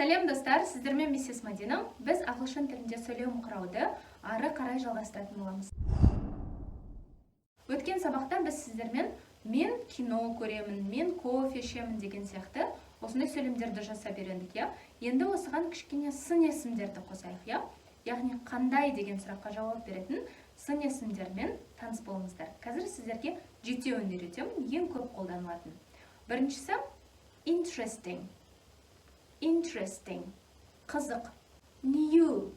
Сәлем достар, сіздермен миссис Мадина. Біз ағылшын тілінде сөйлем құрауды ары қарай жалғастыратын боламыз. Өткен сабақта біз сіздермен мен кино көремін, мен кофе ішемін деген сияқты осындай сөйлемдерді жасап үйрендік, я? Енді осыған кішкене сын есімдерді қосайық, я? Яғни қандай деген сұраққа жауап беретін сын есімдермен таныс болыңыздар. Қазір сіздерге жетеуін үйретемін, ең көп қолданылатын. Біріншісі interesting. Interesting, қызық. New,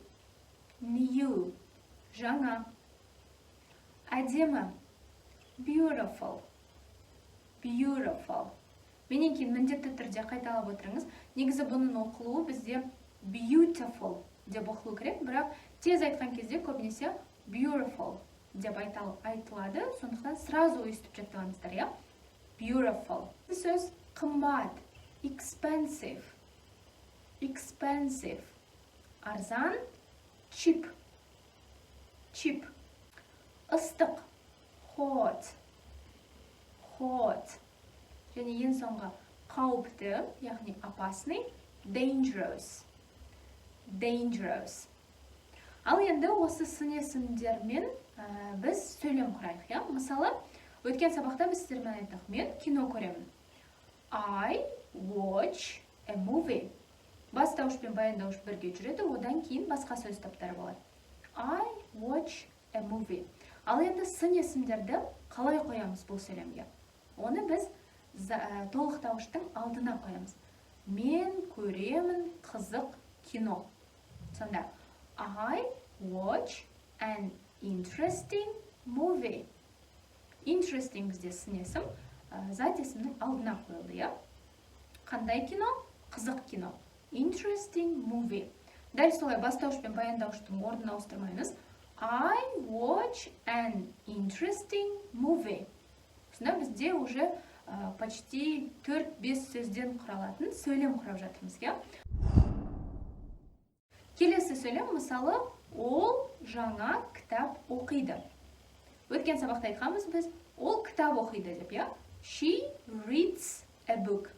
жаңа. Әдемі, beautiful. Менен кейін міндетті түрде қайталап отырыңыз. Негізі бұның оқылуы бізде beautiful деп оқылу керек, бірақ тез айтқан кезде көбінесе beautiful деп айтылады. Сондықтан сразу естіп жаттап алыңыздар, я? Beautiful. Сөз қымбат, expensive. Арзан, cheap. Ыстық, hot. Және ең соңғы қауіпті, яғни опасный, dangerous. Ал енді осы сын есімдермен біз сөйлем құрайық, я? Мысалы, өткен сабақта біз сіздермен айттық, мен кино көремін. I watch a movie. Бастауыш пен баяндауыш бірге жүреді, одан кейін басқа сөз таптары болады. I watch a movie. Ал енді сын есімдерді қалай қоямыз бұл сөйлемге? Оны біз толықтауыштың алдына қоямыз. Мен көремін қызық кино. Сонда I watch an interesting movie. Interesting бізде сын есім, зат есімнің алдына қойылды, я? Қандай кино? Қызық кино. Interesting movie. Дәл солай бастауыш пен баяндауыштың орнын ауыстырмаймыз. I watch an interesting movie. Сонда бізде уже почти 4-5 сөзден құралатын сөйлем құрап жатырмыз, я? Келесі сөйлем, мысалы, ол жаңа кітап оқиды. Өткен сабақта айтқанбыз біз, ол кітап оқиды деп, я? She reads a book.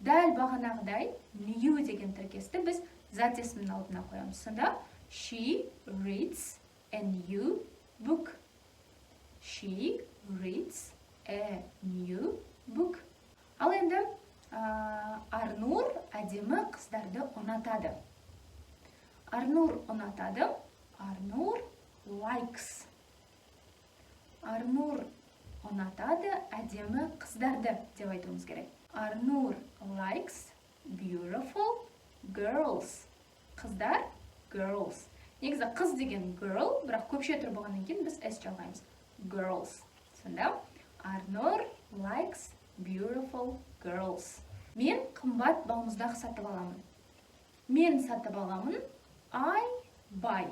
Дәл бағанағыдай new деген тіркесті біз зат есімнің алдына қоямыз. Сонда she reads a new book. She reads a new book. Ал енді Арнур әдемі қыздарды ұнатады. Арнур ұнатады. Арнур likes. Арнур ұнатады әдемі қыздарды деп айтуымыз керек. Арнур likes beautiful girls. Қыздар, girls. Негізі қыз деген girl, бірақ көпше түр болғаннан кейін біз s жалғаймыз. Girls. Сонда Арнур likes beautiful girls. Мен қымбат балмұздақ сатып аламын. Мен сатып аламын. I buy.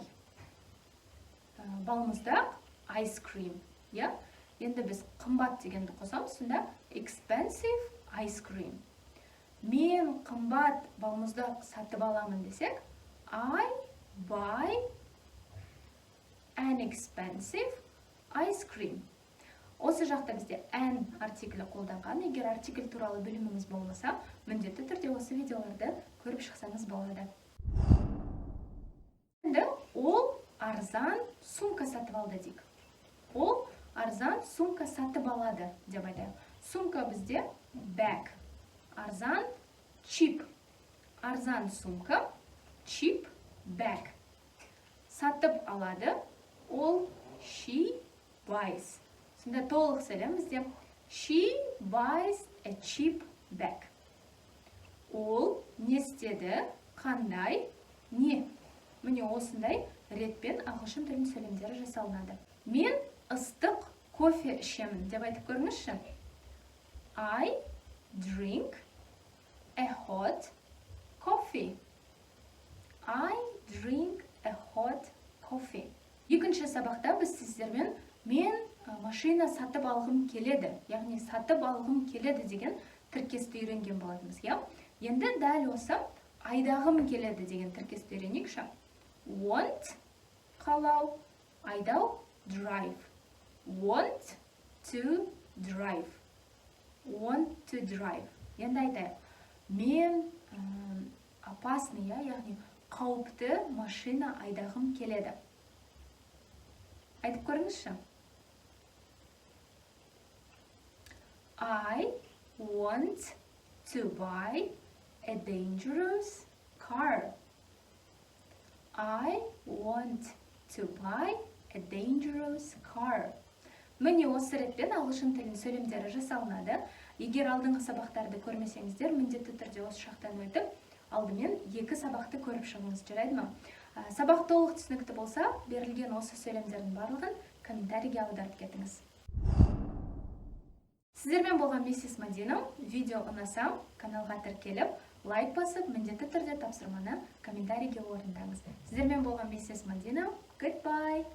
Балмұздақ, ice cream. Я? Енді біз қымбат дегенді қосамыз. Сонда expensive ice cream. Мен қымбат балмұздақ сатып аламын десек, I buy an expensive ice cream. Осы жақта бізде an артиклі қолданған. Егер артикль туралы біліміңіз болмаса, міндетті түрде осы видеоларды көріп шықсаңыз болады. Енді ол арзан сумка сатып алды дейік. Ол арзан сумка сатып алады деп айтайық. Сумка бізде bag. Арзан cheap. Арзан сумка, cheap bag. Сатып алады. Ол she buys. Сонда толық сөйлем бізде she buys a cheap bag. Ол не істеді? Қандай? Не? Міне осындай ретпен ағылшын тілінің сөйлемдері жасалынады. Мен ыстық кофе ішемін деп айтып көріңізші. I drink a hot coffee. I drink a hot coffee. Екінші сабақта біз сіздермен мен машина сатып алғым келеді, яғни сатып алғым келеді деген тіркесті үйренген болатынбыз, я? Енді дәл осы айдағым келеді деген тіркесті үйренейікші. Want, қалау, айдау, drive. Want to drive. Want to drive. Енді айтайық. Мен опасный, яғни қауіпті машина айдағым келеді. Айтып көріңізші. I want to buy a dangerous car. I want to buy a dangerous car. Міне осы ретпен ағылшын тілінің сөйлемдері жасалынады. Егер алдыңғы сабақтарды көрмесеңіздер, міндетті түрде осы шақтан өтіп, алдымен 2 сабақты көріп шығыңыз, жарайды ма? Сабақ толық түсінікті болса, берілген осы сөйлемдердің барлығын комментарийге аударып кетіңіз. Сіздермен болған миссис Мадина. Видео ұнаса, каналға тіркеліп, лайк басып, міндетті түрде тапсырманы комментарийге орындаңыз. Сіздермен болған миссис Мадина. Goodbye!